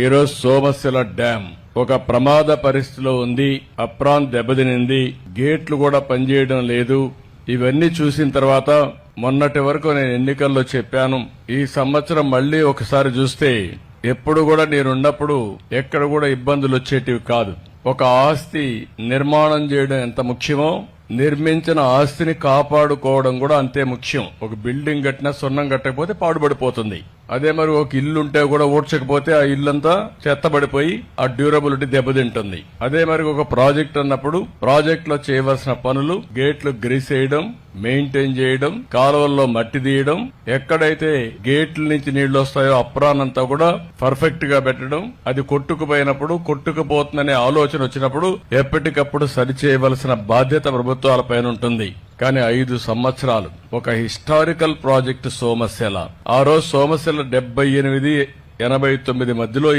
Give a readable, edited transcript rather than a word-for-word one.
ఈరోజు సోమశిల డ్యాం ఒక ప్రమాద పరిస్థితిలో ఉంది. అప్రాన్ దెబ్బతినింది, గేట్లు కూడా పనిచేయడం లేదు. ఇవన్నీ చూసిన తర్వాత మొన్నటి వరకు నేను ఎన్నికల్లో చెప్పాను, ఈ సంవత్సరం మళ్లీ ఒకసారి చూస్తే ఎప్పుడు కూడా నేనున్నప్పుడు ఎక్కడ కూడా ఇబ్బందులు వచ్చేటివి కాదు. ఒక ఆస్తి నిర్మాణం చేయడం ఎంత ముఖ్యమో నిర్మించిన ఆస్తిని కాపాడుకోవడం కూడా అంతే ముఖ్యం. ఒక బిల్డింగ్ కట్టినా సున్నం కట్టకపోతే పాడుపడిపోతుంది. అదే మరి ఒక ఇల్లు ఉంటే కూడా ఊడ్చకపోతే ఆ ఇల్లంతా చెత్తబడిపోయి ఆ డ్యూరబిలిటీ దెబ్బతింటుంది. అదే మరి ఒక ప్రాజెక్ట్ అన్నప్పుడు ప్రాజెక్ట్ లో చేయవలసిన పనులు, గేట్లు గ్రీస్ చేయడం, మెయింటైన్ చేయడం, కాలువల్లో మట్టి తీయడం, ఎక్కడైతే గేట్ల నుంచి నీళ్లు వస్తాయో అప్రానంతా కూడా పర్ఫెక్ట్ గా పెట్టడం, అది కొట్టుకుపోయినప్పుడు కొట్టుకుపోతుందనే ఆలోచన వచ్చినప్పుడు ఎప్పటికప్పుడు సరిచేయవలసిన బాధ్యత ప్రభుత్వాలపైన ఉంటుంది. కానీ 5 సంవత్సరాలు ఒక హిస్టారికల్ ప్రాజెక్టు సోమశిల. ఆ రోజు సోమశిల 78-89 మధ్యలో ఈ